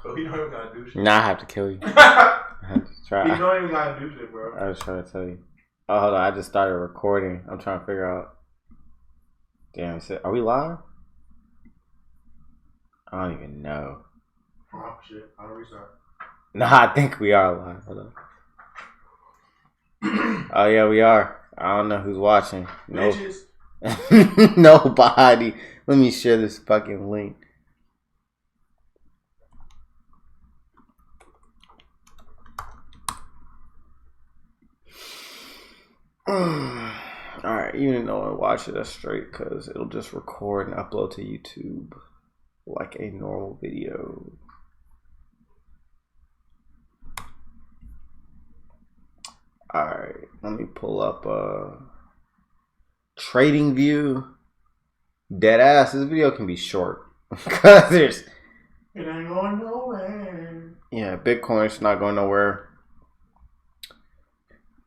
So he don't even gotta do shit. Nah, I have to kill you. I have to try. He don't even gotta do shit, bro. I was trying to tell you. Oh, hold on. I just started recording. I'm trying to figure out. Damn, are we live? I don't even know. Oh, shit. How do we start? Nah, I think we are live. Hold on. Oh, yeah, we are. I don't know who's watching. No. Nobody. Let me share this fucking link. Alright, you didn't know I watch it that's straight because it'll just record and upload to YouTube like a normal video. Alright, let me pull up Trading View. Dead ass. This video can be short because there's. It ain't going nowhere. Yeah, Bitcoin's not going nowhere.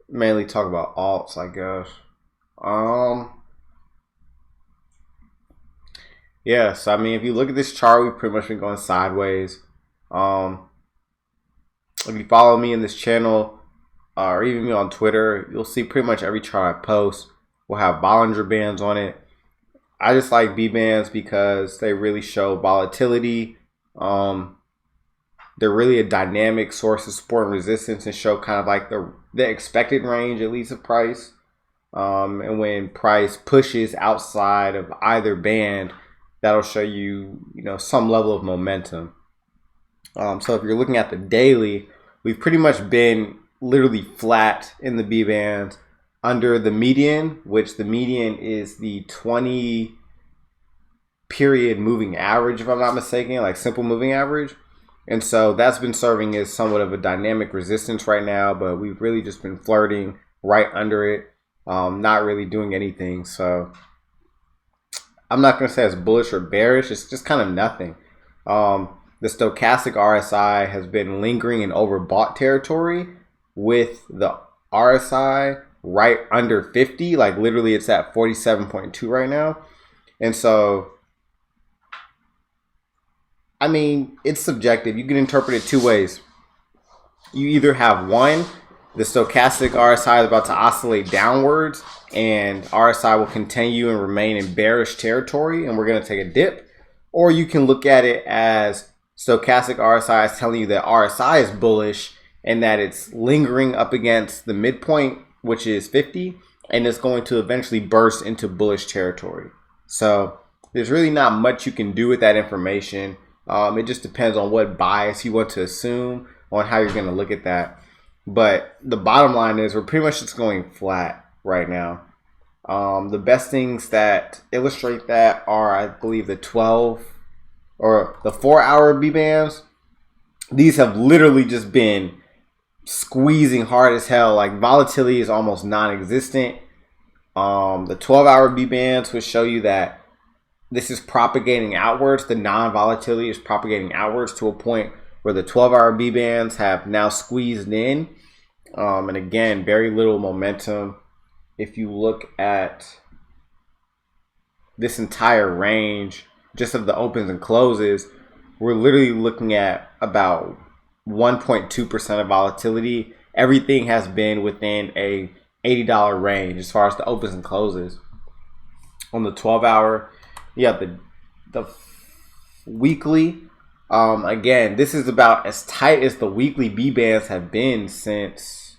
Mainly talk about alts, I guess. Yeah, so I mean, if you look at this chart, we've pretty much been going sideways. If you follow me in this channel, or even me on Twitter, you'll see pretty much every chart I post will have Bollinger Bands on it. I just like B bands because they really show volatility. They're really a dynamic source of support and resistance and show kind of like the expected range, at least of price. And when price pushes outside of either band, that'll show you, some level of momentum. So if you're looking at the daily, we've pretty much been literally flat in the B bands under the median, which the median is the 20 period moving average, if I'm not mistaken, like simple moving average. And so that's been serving as somewhat of a dynamic resistance right now, but we've really just been flirting right under it, not really doing anything. So I'm not going to say it's bullish or bearish. It's just kind of nothing. The stochastic RSI has been lingering in overbought territory with the RSI right under 50. Like literally it's at 47.2 right now. And so I mean, it's subjective. You can interpret it two ways. You either have one, the stochastic RSI is about to oscillate downwards and RSI will continue and remain in bearish territory and we're going to take a dip. Or you can look at it as stochastic RSI is telling you that RSI is bullish and that it's lingering up against the midpoint, which is 50, and it's going to eventually burst into bullish territory. So there's really not much you can do with that information. It just depends on what bias you want to assume on how you're going to look at that. But the bottom line is we're pretty much just going flat right now. The best things that illustrate that are, I believe, the 12 or the 4-hour B bands. These have literally just been squeezing hard as hell. Like volatility is almost non-existent. The 12-hour B bands would show you that this is propagating outwards. The non-volatility is propagating outwards to a point where the 12-hour B bands have now squeezed in. And again, very little momentum. If you look at this entire range, just of the opens and closes, we're literally looking at about 1.2% of volatility. Everything has been within a $80 range as far as the opens and closes. On the 12-hour, yeah, the weekly, again, this is about as tight as the weekly B bands have been since,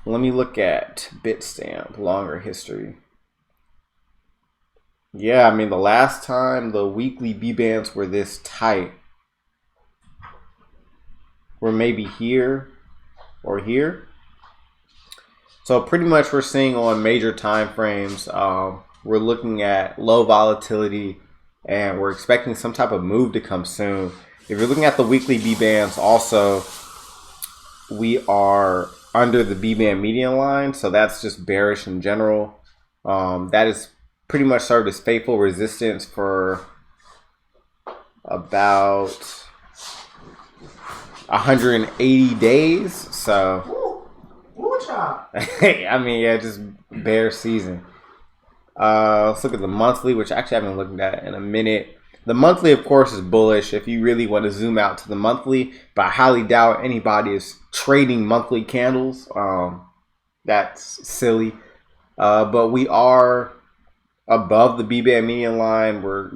let me look at Bitstamp, longer history. Yeah, I mean, the last time the weekly B bands were this tight were maybe here or here. So pretty much we're seeing on major time frames, we're looking at low volatility and we're expecting some type of move to come soon. If you're looking at the weekly B bands also, we are under the B band median line. So that's just bearish in general. That is pretty much served as faithful resistance for about 180 days. So, I mean, yeah, just bear season. Let's look at the monthly, which actually I haven't looked at in a minute. The monthly, of course, is bullish if you really want to zoom out to the monthly, but I highly doubt anybody is trading monthly candles. That's silly. But we are above the B-band median line. We're,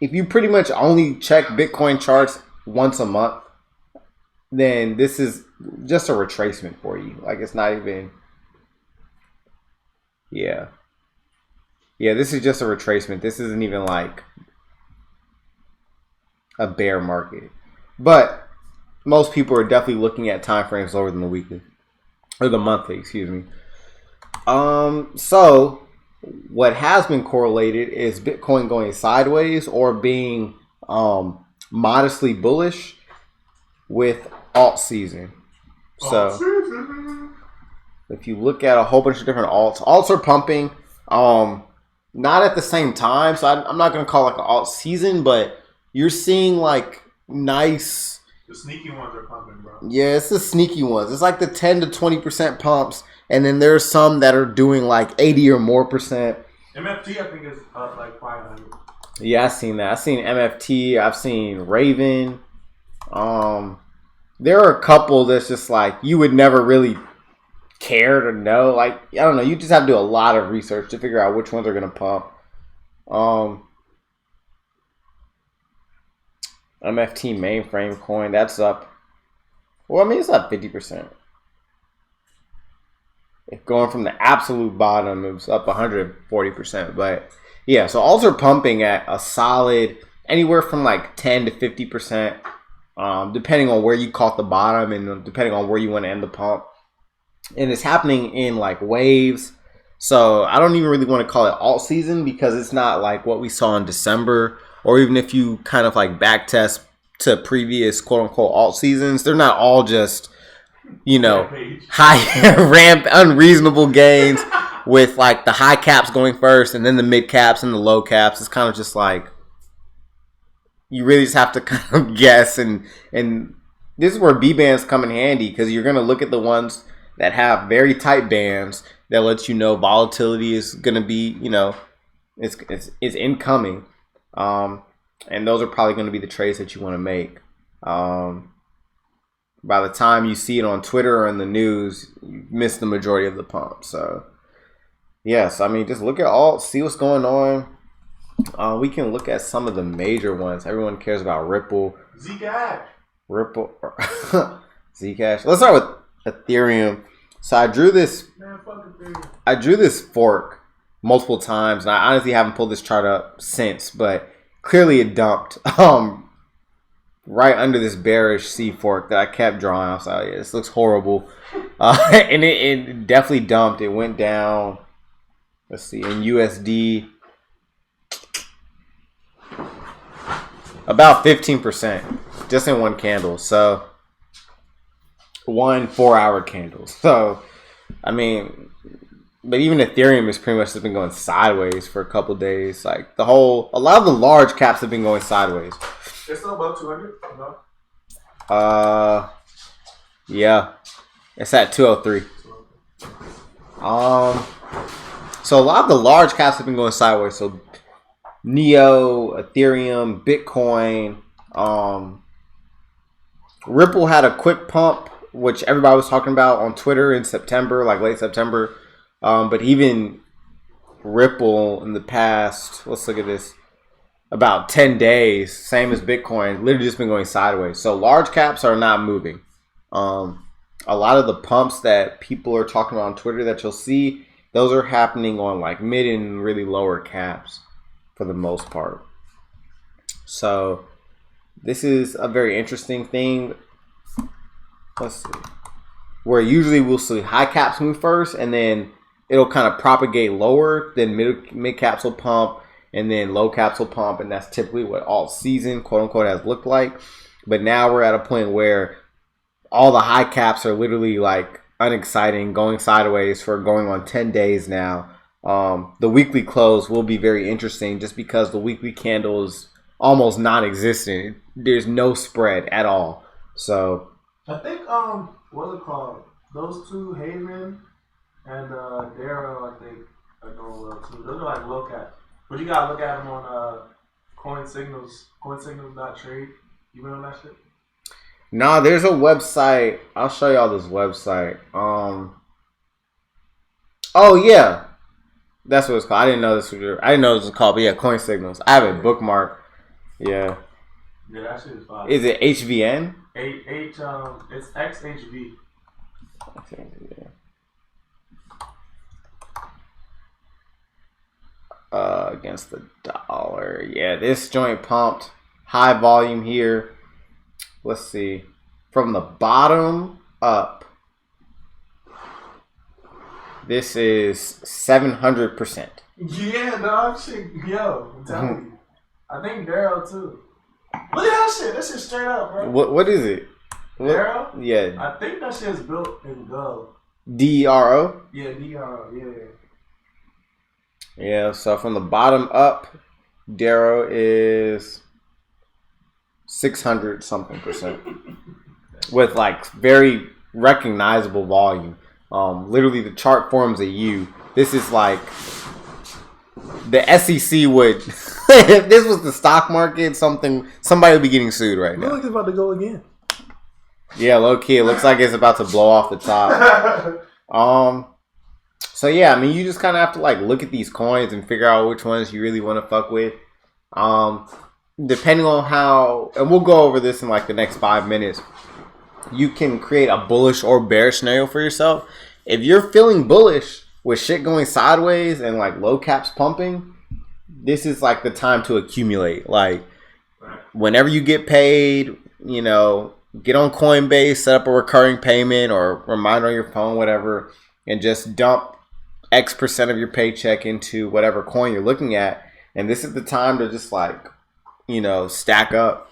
if you pretty much only check Bitcoin charts once a month, then this is just a retracement for you. Like, it's not even, yeah, this is just a retracement. This isn't even like a bear market. But most people are definitely looking at time frames lower than the weekly, or the monthly, excuse me. So what has been correlated is Bitcoin going sideways or being modestly bullish with alt season. So if you look at a whole bunch of different alts are pumping. Not at the same time, so I'm not going to call it like an alt season, but you're seeing like nice. The sneaky ones are pumping, bro. Yeah, it's the sneaky ones. It's like the 10 to 20% pumps, and then there's some that are doing like 80 or more percent. MFT, I think, is up like 500. Yeah, I've seen that. I've seen MFT. I've seen Raven. There are a couple that's just like you would never really care to know. Like, I don't know. You just have to do a lot of research to figure out which ones are going to pump. MFT mainframe coin, that's up. Well, I mean, it's up 50%. If going from the absolute bottom, it was up 140%. But yeah, so alts are pumping at a solid anywhere from like 10 to 50%, depending on where you caught the bottom and depending on where you want to end the pump. And it's happening in like waves. So I don't even really want to call it alt season because it's not like what we saw in December, or even if you kind of like back test to previous quote unquote alt seasons, they're not all just, high ramp unreasonable gains with like the high caps going first and then the mid caps and the low caps. It's kind of just like you really just have to kind of guess, and this is where B bands come in handy because you're going to look at the ones that have very tight bands that lets you know volatility is going to be, it's incoming. And those are probably going to be the trades that you want to make. By the time you see it on Twitter or in the news, you miss the majority of the pump. So, yes, I mean, just look at alts, see what's going on. We can look at some of the major ones. Everyone cares about Ripple. Zcash. Ripple. Zcash. Let's start with Ethereum. So I drew this fork multiple times, and I honestly haven't pulled this chart up since, but clearly it dumped right under this bearish C fork that I kept drawing. I was like, yeah, this looks horrible. And it definitely dumped. It went down, let's see, in USD about 15% just in one candle. So 1 4-hour candle. So, I mean, but even Ethereum has pretty much just been going sideways for a couple of days. Like a lot of the large caps have been going sideways. It's still above 200. No. Yeah, it's at 203. So a lot of the large caps have been going sideways. So Neo, Ethereum, Bitcoin, Ripple had a quick pump, which everybody was talking about on Twitter in September, like late September. But even Ripple in the past, let's look at this, about 10 days, same as Bitcoin, literally just been going sideways. So large caps are not moving. A lot of the pumps that people are talking about on Twitter that you'll see, those are happening on like mid and really lower caps for the most part. So this is a very interesting thing. Let's see. Where usually we'll see high caps move first, and then it'll kind of propagate lower. Then mid caps will pump, and then low caps will pump, and that's typically what alt season, quote unquote, has looked like. But now we're at a point where all the high caps are literally like unexciting, going sideways for going on 10 days now. The weekly close will be very interesting just because the weekly candle is almost non-existent. There's no spread at all. So I think what's it called? Those two, Haven and Darrow, I think are doing well too. Those are like low caps. But you gotta look at them on coinsignals.trade. You been on that shit? Nah, there's a website. I'll show y'all this website. Oh yeah, that's what it's called. I didn't know this was called, but yeah, Coin Signals. I have it bookmarked. Yeah. Yeah, that shit is fine. Is it HVN? It's XHV. Against the dollar. Yeah, this joint pumped. High volume here. Let's see. From the bottom up, this is 700%. Yeah, dog. Shit, yo, I'm telling you. I think Darrow too. Look at that shit. That shit straight up, bro. What is it? Darrow? Yeah. I think that shit is built in Go. DERO? Yeah, DERO. Yeah. Yeah, so from the bottom up, Darrow is 600 something percent with like very recognizable volume. Literally the chart forms a U. This is like the SEC would if this was the stock market, somebody would be getting sued right now. Look like it's about to go again. Yeah, low key, it looks like it's about to blow off the top. So yeah, I mean, you just kind of have to like look at these coins and figure out which ones you really want to fuck with. Depending on how, and we'll go over this in like the next 5 minutes, you can create a bullish or bearish scenario for yourself. If you're feeling bullish with shit going sideways and like low caps pumping, this is like the time to accumulate. Like whenever you get paid, you know, get on Coinbase, set up a recurring payment or reminder on your phone, whatever, and just dump X% of your paycheck into whatever coin you're looking at. And this is the time to just like, you know, stack up.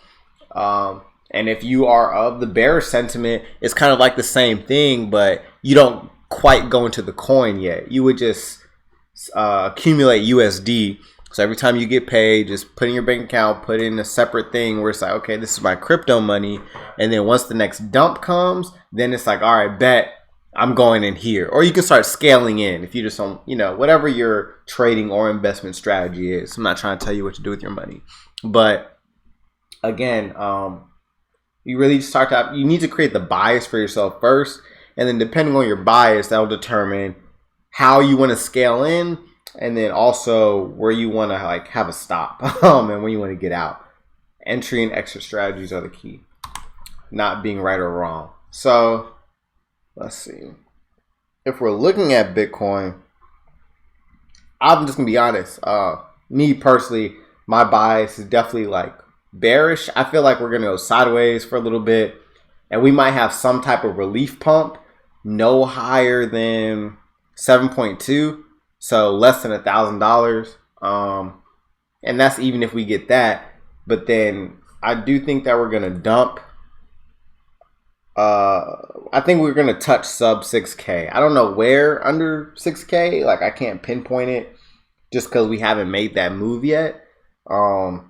And if you are of the bearish sentiment, it's kind of like the same thing, but you don't quite go into the coin yet. You would just accumulate USD. So every time you get paid, just put in your bank account, put in a separate thing where it's like, okay, this is my crypto money. And then once the next dump comes, then it's like, all right, bet I'm going in here. Or you can start scaling in if you just don't, you know, whatever your trading or investment strategy is. I'm not trying to tell you what to do with your money. But again, you really you need to create the bias for yourself first. And then depending on your bias, that'll determine how you want to scale in. And then also where you want to like have a stop and when you want to get out. Entry and exit strategies are the key. Not being right or wrong. So let's see. If we're looking at Bitcoin, I'm just going to be honest. Me personally, my bias is definitely like bearish. I feel like we're going to go sideways for a little bit. And we might have some type of relief pump. No higher than 7.2. So less than $1,000. And that's even if we get that. But then I do think that we're going to dump. I think we're going to touch sub 6K. I don't know where under 6K. Like I can't pinpoint it just because we haven't made that move yet. But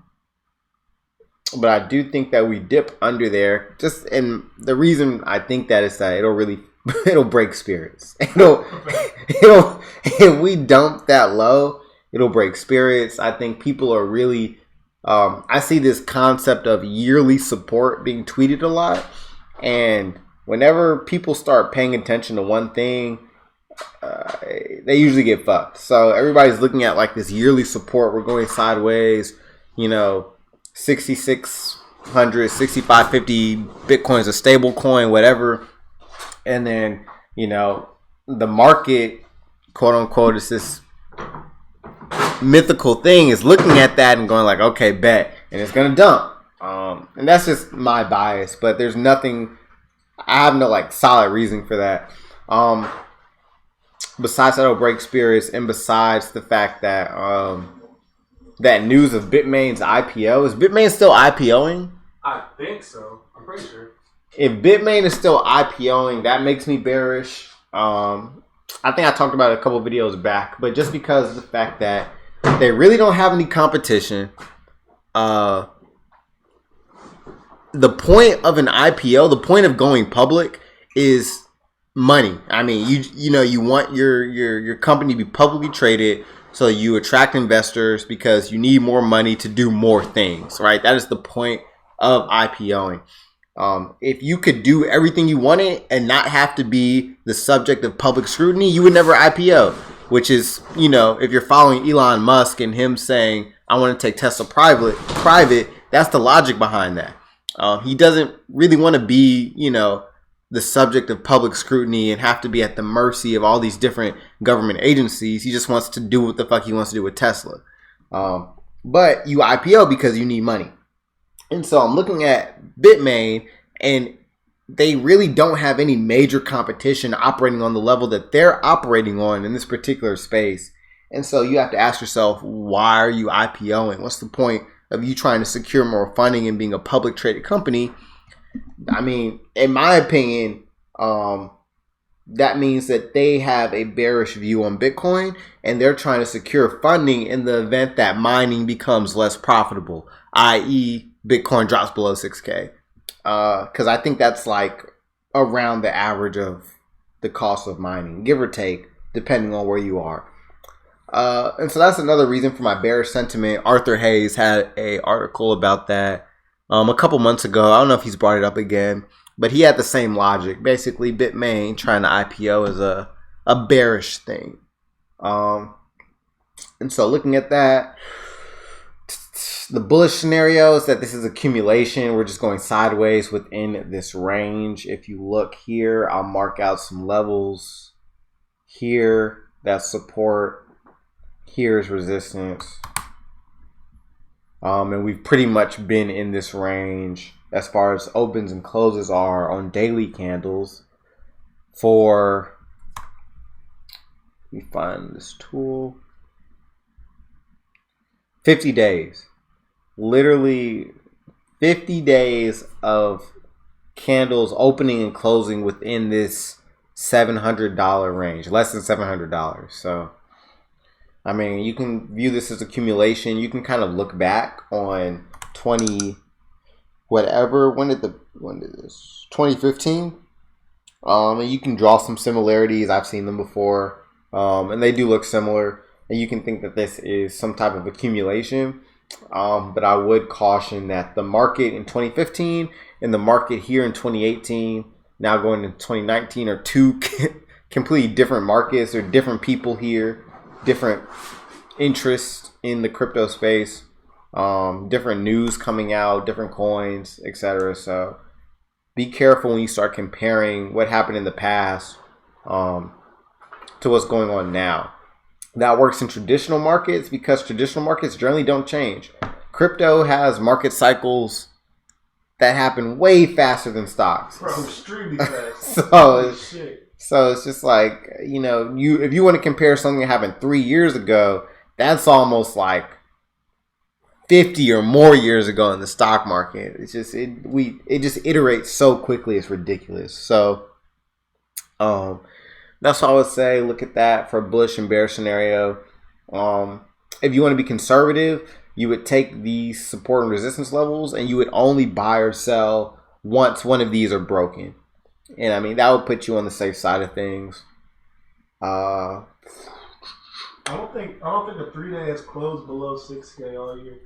I do think that we dip under there. And the reason I think that is that it'll break spirits. If we dump that low, it'll break spirits. I think people are really, I see this concept of yearly support being tweeted a lot. And whenever people start paying attention to one thing, they usually get fucked. So everybody's looking at like this yearly support. We're going sideways, you know, 6,600, 6,550 Bitcoin's a stable coin, whatever. And then, you know, the market, quote unquote, is this mythical thing is looking at that and going like, okay, bet. And it's going to dump. And that's just my bias, but there's nothing, I have no like solid reason for that. Besides that it'll break spirits and besides the fact that, that news of Bitmain's IPO, is Bitmain still IPOing? I think so. I'm pretty sure. If Bitmain is still IPOing, that makes me bearish. I think I talked about it a couple videos back, but just because of the fact that they really don't have any competition, the point of an IPO, the point of going public is money. I mean, you know, you want your company to be publicly traded So you attract investors because you need more money to do more things, right? That is the point of IPOing. If you could do everything you wanted and not have to be the subject of public scrutiny, you would never IPO. Which is, if you're following Elon Musk and him saying, I want to take Tesla private, that's the logic behind that. He doesn't really want to be, the subject of public scrutiny and have to be at the mercy of all these different government agencies. He just wants to do what the fuck he wants to do with Tesla. But you IPO because you need money. And so I'm looking at Bitmain, and they really don't have any major competition operating on the level that they're operating on in this particular space. And so you have to ask yourself, why are you IPOing? What's the point of you trying to secure more funding and being a public traded company? I mean, in my opinion, that means that they have a bearish view on Bitcoin, and they're trying to secure funding in the event that mining becomes less profitable, i.e. Bitcoin drops below 6K. Because I think that's like around the average of the cost of mining, give or take, depending on where you are. And so that's another reason for my bearish sentiment. Arthur Hayes had an article about that a couple months ago. I don't know if he's brought it up again, but he had the same logic. Basically, Bitmain trying to IPO is a bearish thing. And so looking at that, the bullish scenario is that this is accumulation. We're just going sideways within this range. If you look here, I'll mark out some levels. Here, that's support. Here's resistance. And we've pretty much been in this range as far as opens and closes are on daily candles for, let me find this tool, 50 days. Literally 50 days of candles opening and closing within this $700 range, less than $700. So, I mean, you can view this as accumulation. You can kind of look back on 2015. And you can draw some similarities. I've seen them before. And they do look similar. And you can think that this is some type of accumulation. But I would caution that the market in 2015 and the market here in 2018, now going into 2019, are two completely different markets. Or different people here, different interests in the crypto space, different news coming out, different coins, etc. So be careful when you start comparing what happened in the past to what's going on now. That works in traditional markets because traditional markets generally don't change. Crypto has market cycles that happen way faster than stocks. Bro, extremely fast. So it's just like, if you want to compare something that happened 3 years ago, that's almost like 50 or more years ago in the stock market. It's just it just iterates so quickly, it's ridiculous. So that's what I would say. Look at that for bullish and bear scenario. If you want to be conservative, you would take these support and resistance levels and you would only buy or sell once one of these are broken. And I mean, that would put you on the safe side of things. I don't think the 3-day has closed below 6K all year.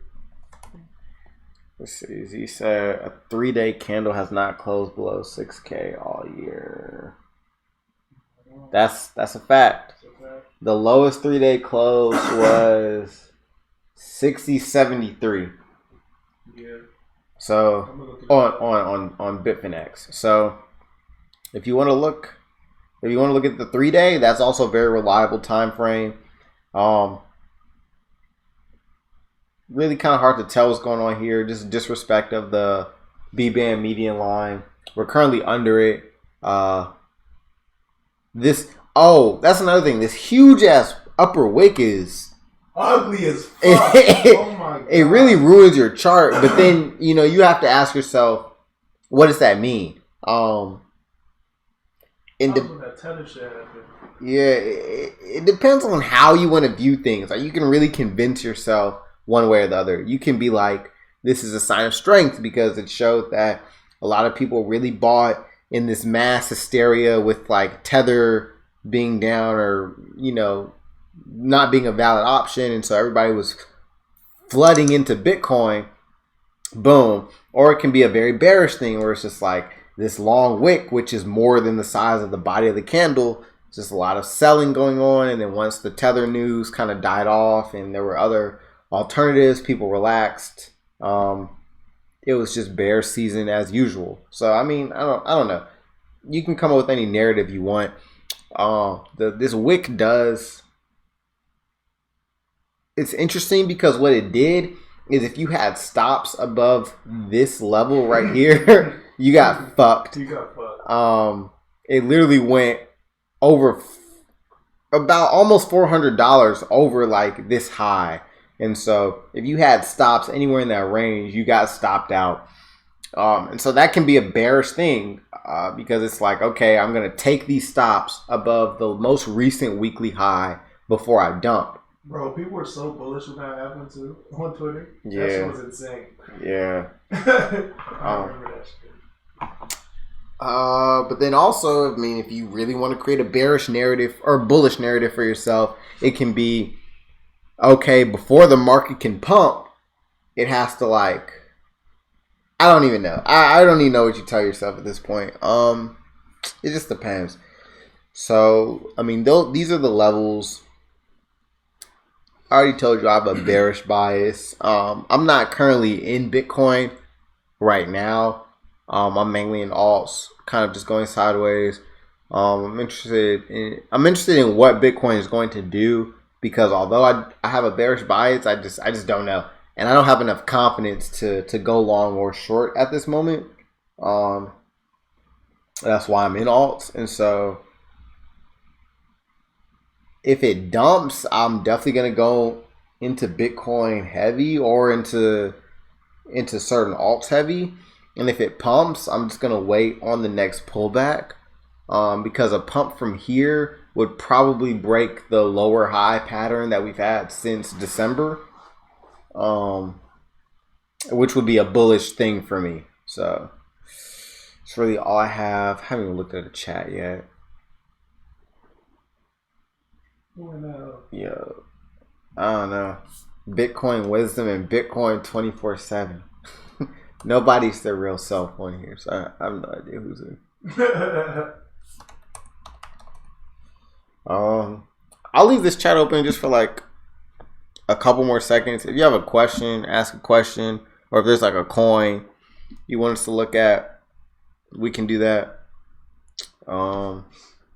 Let's see. He said a 3-day candle has not closed below 6K all year. That's a fact. The lowest 3-day close was 60.73. Yeah. So on Bitfinex. So if you want to look at the 3-day, that's also a very reliable time frame. Really kind of hard to tell what's going on here. Just disrespect of the B-band median line. We're currently under it. That's another thing. This huge ass upper wick is ugly as fuck. Oh my God. It really ruins your chart. But then you have to ask yourself, what does that mean? That tether shit happened. Yeah, it depends on how you want to view things. Like, you can really convince yourself one way or the other. You can be like, this is a sign of strength because it showed that a lot of people really bought in this mass hysteria with like Tether being down, or not being a valid option, and so everybody was flooding into Bitcoin. Boom. Or it can be a very bearish thing where it's just like this long wick, which is more than the size of the body of the candle. Just a lot of selling going on, and then once the Tether news kind of died off and there were other alternatives, people relaxed. It was just bear season as usual. So I mean, I don't know. You can come up with any narrative you want. This wick does. It's interesting because what it did is if you had stops above this level right here, you got fucked. You got fucked. It literally went over about almost $400 over like this high. And so if you had stops anywhere in that range, you got stopped out. And so that can be a bearish thing because it's like, okay, I'm going to take these stops above the most recent weekly high before I dump. Bro, people were so bullish when that happened too on Twitter. Yeah. That shit was insane. Yeah. I remember that shit. But then also, I mean, if you really want to create a bearish narrative or bullish narrative for yourself, it can be, okay, before the market can pump, it has to like, I don't even know. I don't even know what you tell yourself at this point. It just depends. So, I mean, these are the levels. I already told you I have a bearish bias. I'm not currently in Bitcoin right now. I'm mainly in alts, kind of just going sideways. I'm interested in what Bitcoin is going to do because although I have a bearish bias, I just don't know, and I don't have enough confidence to go long or short at this moment. That's why I'm in alts, and so if it dumps, I'm definitely gonna go into Bitcoin heavy or into certain alts heavy. And if it pumps, I'm just going to wait on the next pullback because a pump from here would probably break the lower high pattern that we've had since December, which would be a bullish thing for me. So that's really all I have. I haven't even looked at the chat yet. Yo, I don't know. Bitcoin wisdom and Bitcoin 24/7. Nobody's their real self on here, so I have no idea who's in. I'll leave this chat open just for like a couple more seconds. If you have a question, ask a question, or if there's like a coin you want us to look at, we can do that. And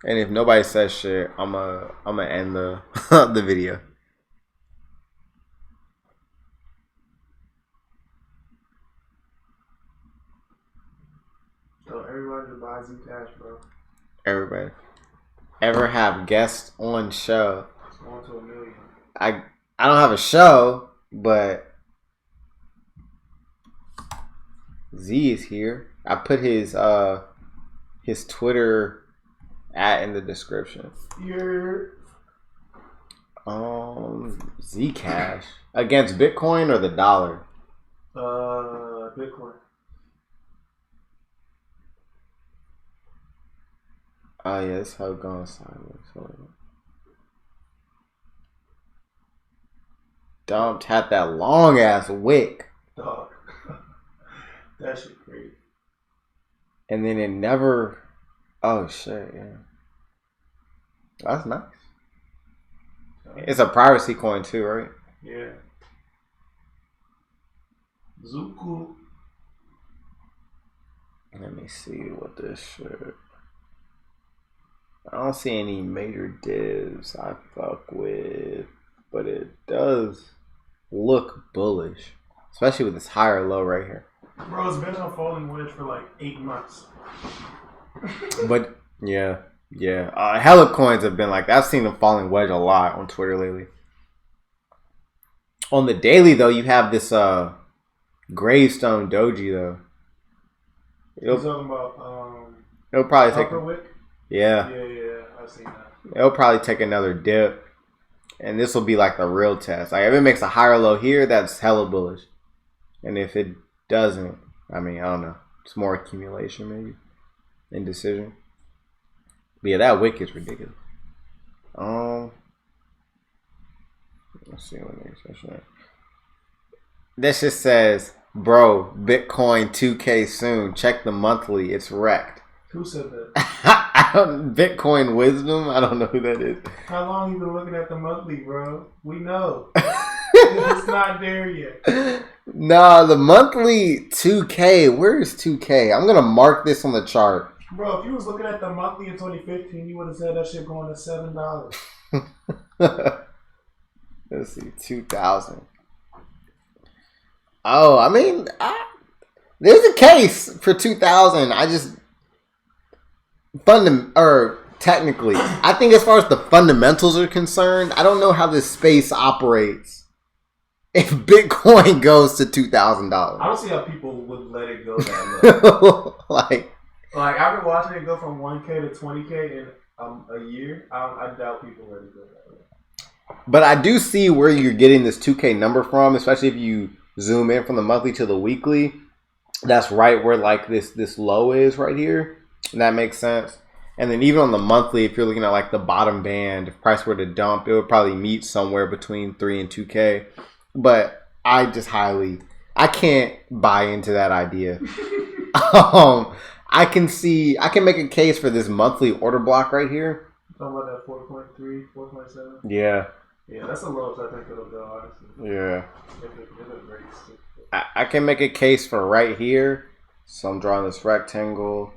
if nobody says shit, I'm gonna end the the video. Tell everybody to buy Zcash, bro. Everybody. Ever have guests on show? It's going to 1 million. I don't have a show, but Z is here. I put his Twitter in the description. Here. Zcash against Bitcoin or the dollar? Bitcoin. Oh yeah, this hoe going sideways. Dumped had that long ass wick. Dog. That shit crazy. And then it never. Oh shit! Yeah, that's nice. It's a privacy coin too, right? Yeah. Zuku. Let me see what this shit. I don't see any major divs I fuck with, but it does look bullish, especially with this higher low right here. Bro, it's been on a falling wedge for like 8 months. But yeah. Hella coins have been like that. I've seen them falling wedge a lot on Twitter lately. On the daily though, you have this gravestone doji though. You're talking about it'll probably take wick? Yeah, I've seen that. It'll probably take another dip, and this will be like the real test. Like if it makes a higher low here, that's hella bullish, and if it doesn't, I mean, I don't know. It's more accumulation maybe, indecision. But yeah, that wick is ridiculous. Let's see what next. This just says, bro, Bitcoin 2K soon. Check the monthly. It's wrecked. Who said that? Bitcoin Wisdom? I don't know who that is. How long you been looking at the monthly, bro? We know. It's not there yet. Nah, the monthly 2K. Where is 2K? I'm going to mark this on the chart. Bro, if you was looking at the monthly in 2015, you would have said that shit going to $7. Let's see, 2000. Oh, I mean, there's a case for 2000. I just technically, I think as far as the fundamentals are concerned, I don't know how this space operates. If Bitcoin goes to $2,000, I don't see how people would let it go that low. like after watching it go from 1K to 20K in a year, I doubt people let it go that low. But I do see where you're getting this 2K number from, especially if you zoom in from the monthly to the weekly. That's right where like this low is right here. And that makes sense. And then even on the monthly, if you're looking at like the bottom band, if price were to dump, it would probably meet somewhere between 3 and 2K. But I can't buy into that idea. I can make a case for this monthly order block right here. Talking about that 4.3, 4.7? Yeah. Yeah, that's the lowest I think it'll go, honestly. Yeah. It breaks. I can make a case for right here. So I'm drawing this rectangle.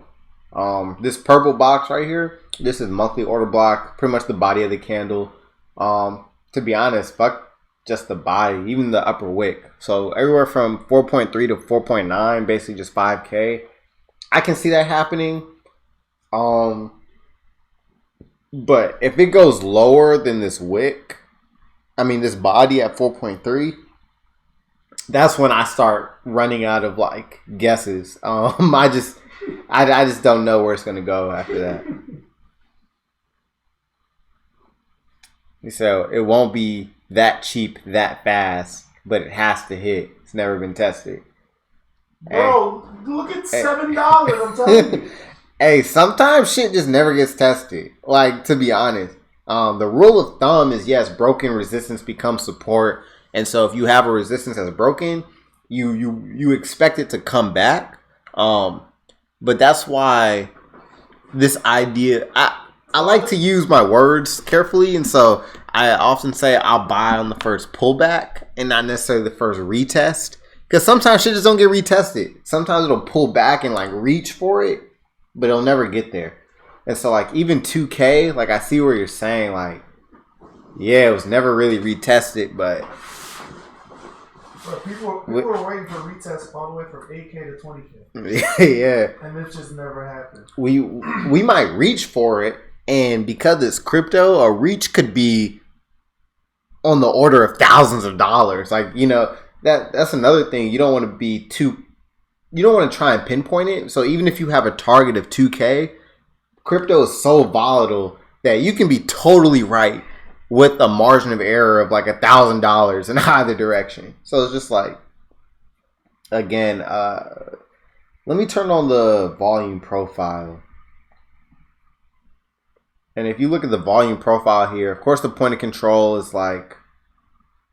This purple box right here, this is monthly order block, pretty much the body of the candle. To be honest, fuck just the body, even the upper wick. So everywhere from 4.3 to 4.9, basically just 5K. I can see that happening. But if it goes lower than this wick, this body at 4.3, that's when I start running out of like guesses. I just don't know where it's gonna go after that. So it won't be that cheap that fast, but it has to hit. It's never been tested. Bro, look at $7. I'm telling you. Hey, sometimes shit just never gets tested. Like, to be honest, the rule of thumb is yes, broken resistance becomes support, and so if you have a resistance that's broken, you expect it to come back. But that's why this idea, I like to use my words carefully, and so I often say I'll buy on the first pullback and not necessarily the first retest, because sometimes shit just don't get retested. Sometimes it'll pull back and like reach for it, but it'll never get there. And so like even 2K, like I see where you're saying like, yeah, it was never really retested, but people were waiting for retests all the way from 8K to 20K. Yeah. And this just never happened. We might reach for it, and because it's crypto, a reach could be on the order of thousands of dollars. Like, that's another thing. You don't want to try and pinpoint it. So even if you have a target of 2K, crypto is so volatile that you can be totally right with a margin of error of like $1,000 in either direction. So it's just like, again, let me turn on the volume profile. And if you look at the volume profile here, of course the point of control is like,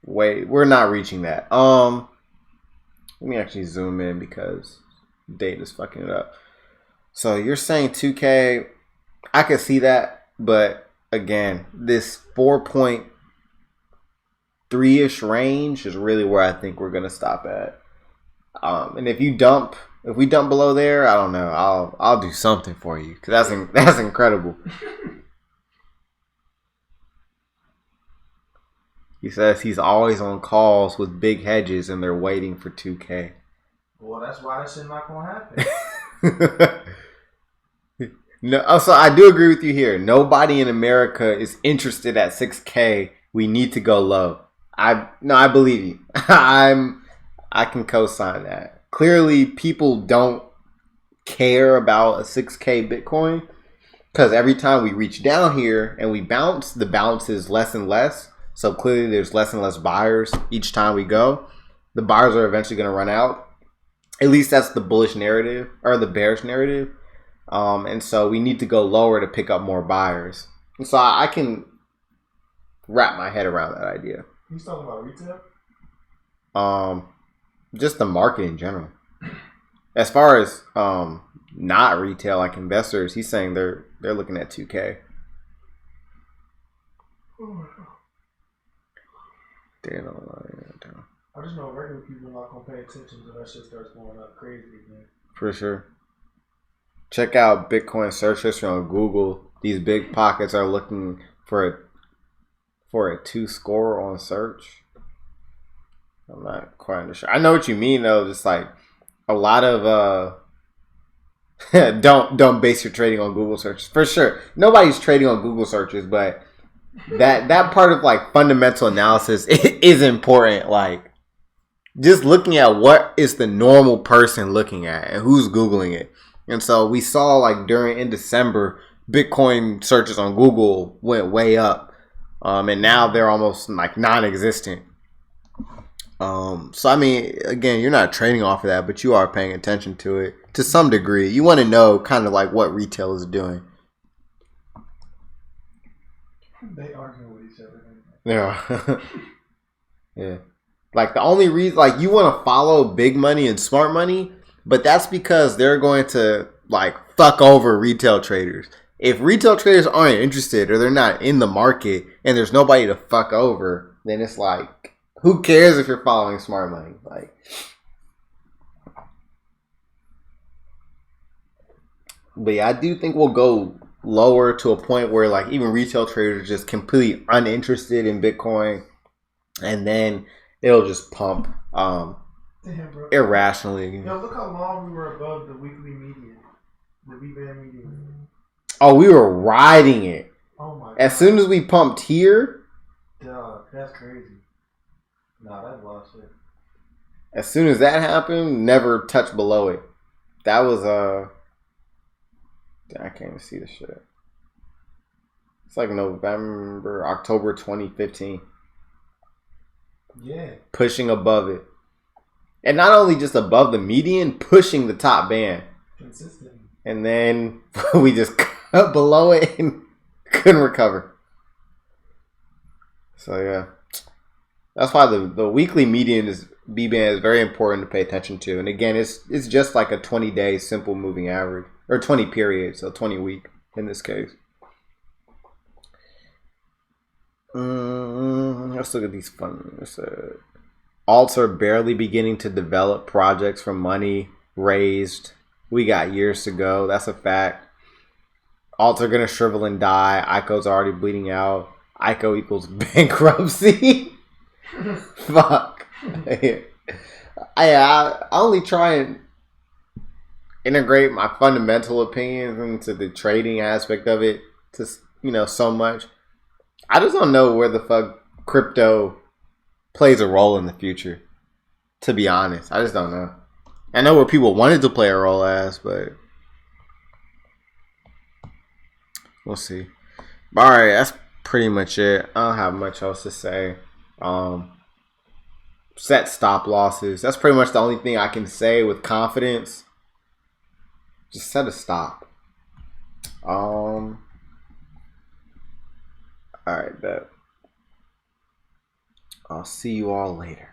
wait, we're not reaching that. Let me actually zoom in because data's fucking it up. So you're saying 2K, I can see that, but again, this 4.3-ish range is really where I think we're gonna stop at. And if we dump below there, I don't know. I'll do something for you because that's incredible. He says he's always on calls with big hedges and they're waiting for 2K. Well, that's why that shit not gonna happen. No, so I do agree with you here. Nobody in America is interested at 6K. We need to go low. I believe you. I can co-sign that. Clearly, people don't care about a 6K Bitcoin because every time we reach down here and we bounce, the bounce is less and less. So clearly, there's less and less buyers each time we go. The buyers are eventually going to run out. At least that's the bullish narrative or the bearish narrative. And so we need to go lower to pick up more buyers. And so I can wrap my head around that idea. He's talking about retail. Just the market in general. As far as not retail, like investors, he's saying they're looking at 2K. I just know regular people not gonna pay attention to that shit starts going up crazy again. For sure. Check out Bitcoin search history on Google. These big pockets are looking for a 2 score on search. I'm not quite sure. I know what you mean though. Just like a lot of don't base your trading on Google searches. For sure. Nobody's trading on Google searches, but that part of like fundamental analysis is important. Like just looking at what is the normal person looking at and who's Googling it. And so we saw like in December, Bitcoin searches on Google went way up. And now they're almost like non-existent. So I mean, again, you're not trading off of that, but you are paying attention to it to some degree. You want to know kind of like what retail is doing. They arguing with each other. Yeah. Yeah. Like the only reason, like you want to follow big money and smart money, but that's because they're going to like fuck over retail traders. If retail traders aren't interested or they're not in the market and there's nobody to fuck over, then it's like, who cares if you're following smart money? Like, but yeah, I do think we'll go lower to a point where like even retail traders are just completely uninterested in Bitcoin, and then it'll just pump Damn, bro. irrationally. Yo, look how long we were above the weekly median, the V-band median. Oh, we were riding it. Oh my god. As soon as we pumped here, Duh, that's crazy. Nah, that's wild shit. as soon as that happened, never touched below it. That was I can't even see the shit. It's like October 2015. Yeah. Pushing above it. And not only just above the median, pushing the top band. Consistently. And then we just cut below it and couldn't recover. So yeah. That's why the weekly median B-band is very important to pay attention to. And again, it's just like a 20-day simple moving average. Or 20 period, so 20 week in this case. Let's look at these funds. Alts are barely beginning to develop projects from money raised. We got years to go. That's a fact. Alts are going to shrivel and die. ICO's already bleeding out. ICO equals bankruptcy. Fuck. I only try and integrate my fundamental opinions into the trading aspect of it to, so much. I just don't know where the fuck crypto plays a role in the future. To be honest, I just don't know. I know where people wanted to play a role as, but we'll see. All right, that's pretty much it. I don't have much else to say. Set stop losses. That's pretty much the only thing I can say with confidence. Just set a stop. All right, bet. I'll see you all later.